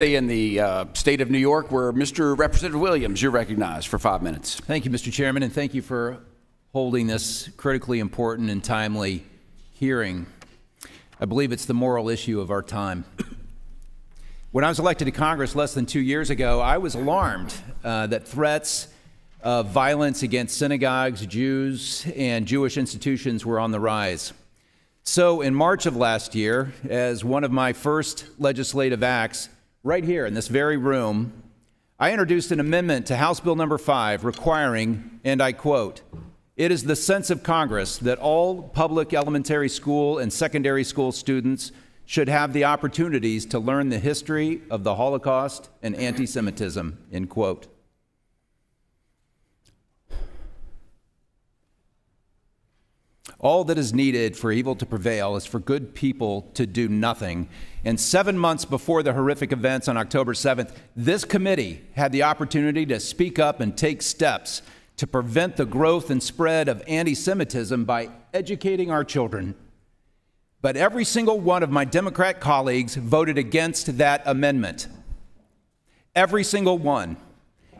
In the state of New York, where Mr. Representative Williams, you're recognized for 5 minutes. Thank you, Mr. Chairman, and thank you for holding this critically important and timely hearing. I believe it's the moral issue of our time. When I was elected to Congress less than 2 years ago, I was alarmed that threats of violence against synagogues, Jews, and Jewish institutions were on the rise. So in March of last year, as one of my first legislative acts, right here in this very room, I introduced an amendment to House Bill number 5 requiring, and I quote, "It is the sense of Congress that all public elementary school and secondary school students should have the opportunities to learn the history of the Holocaust and anti-Semitism," end quote. All that is needed for evil to prevail is for good people to do nothing. And 7 months before the horrific events on October 7th, this committee had the opportunity to speak up and take steps to prevent the growth and spread of anti-Semitism by educating our children. But every single one of my Democrat colleagues voted against that amendment. Every single one.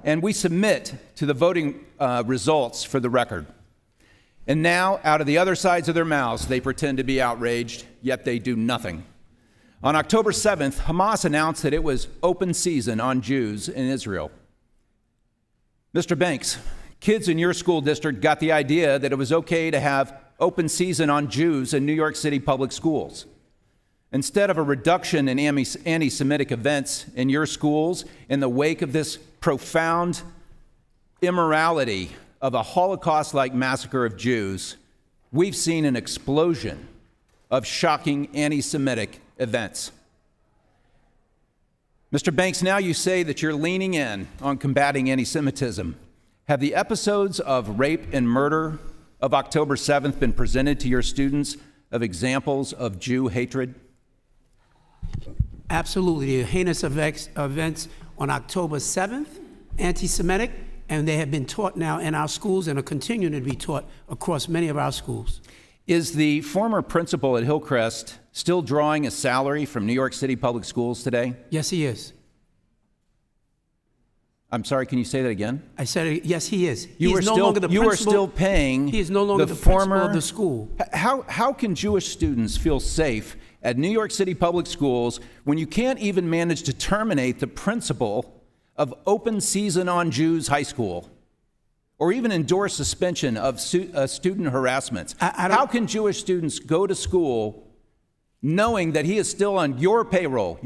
And we submit to the voting results for the record. And now, out of the other sides of their mouths, they pretend to be outraged, yet they do nothing. On October 7th, Hamas announced that it was open season on Jews in Israel. Mr. Banks, kids in your school district got the idea that it was okay to have open season on Jews in New York City public schools. Instead of a reduction in anti-Semitic events in your schools in the wake of this profound immorality of a Holocaust-like massacre of Jews, we've seen an explosion of shocking anti-Semitic events. Mr. Banks, now you say that you're leaning in on combating anti-Semitism. Have the episodes of rape and murder of October 7th been presented to your students of examples of Jew hatred? Absolutely. The heinous events on October 7th, anti-Semitic, and they have been taught now in our schools and are continuing to be taught across many of our schools. Is the former principal at Hillcrest still drawing a salary from New York City public schools today? Yes, he is. I'm sorry, can you say that again? I said, yes, he is. You are still paying. He is no longer the principal of the school. How can Jewish students feel safe at New York City public schools when you can't even manage to terminate the principal of open season on Jews high school, or even endorse suspension of student harassment? How can Jewish students go to school knowing that he is still on your payroll,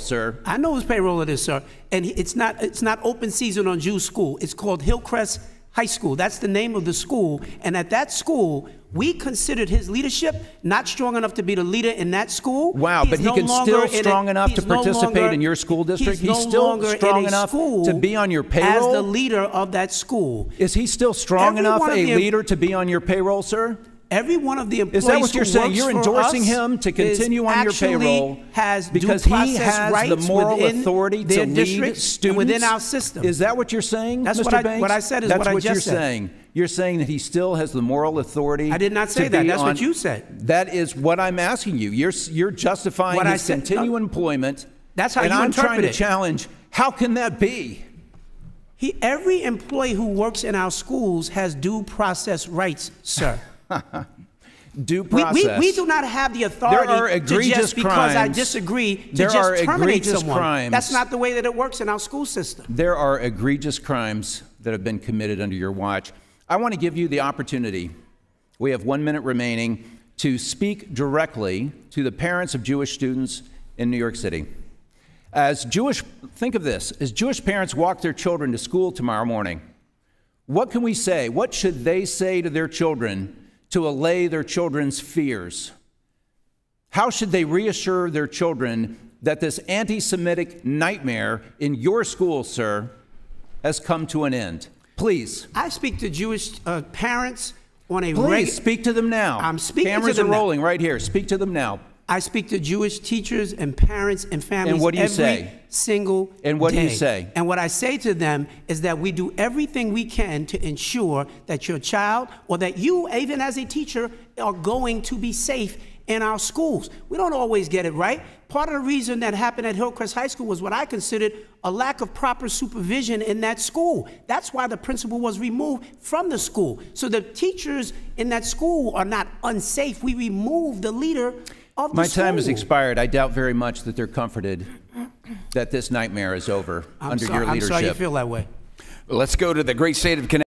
sir? I know his payroll it is, sir. And it's not open season on Jews school. It's called Hillcrest High School. That's the name of the school. And at that school, we considered his leadership not strong enough to be the leader in that school. Wow, but he can still strong enough to participate in your school district? He's still strong enough to be on your payroll? As the leader of that school. Is he still strong enough a leader to be on your payroll, sir? Every one of the employees Is that what you're saying? You're endorsing him to continue on your payroll because he has the moral authority to lead students within our system. Is that what you're saying, That's Mr. Banks? what I said is That's what I just said. Saying. You're saying that he still has the moral authority. I did not say that. That's what you said. That is what I'm asking you. You're justifying his continued employment. That's how you interpret it. And I'm trying to challenge, how can that be? Every employee who works in our schools has due process rights, sir. Due process. We do not have the authority to just because I disagree to just terminate someone. That's not the way that it works in our school system. There are egregious crimes that have been committed under your watch. I want to give you the opportunity, we have 1 minute remaining, to speak directly to the parents of Jewish students in New York City. Think of this, as Jewish parents walk their children to school tomorrow morning, what can we say? What should they say to their children to allay their children's fears? How should they reassure their children that this anti-Semitic nightmare in your school, sir, has come to an end? Please. I speak to Jewish parents on a regular... Please, speak to them now. I'm speaking Cameras to them are rolling right here. Speak to them now. I speak to Jewish teachers and parents and families and what do you every say? Single And what day. do you say? And what I say to them is that we do everything we can to ensure that your child or that you, even as a teacher, are going to be safe in our schools. We don't always get it right. Part of the reason that happened at Hillcrest High School was what I considered a lack of proper supervision in that school. That's why the principal was removed from the school. So the teachers in that school are not unsafe. We removed the leader of the My school. time has expired. I doubt very much that they're comforted that this nightmare is over under your leadership. I'm sorry you feel that way. Let's go to the great state of Connecticut.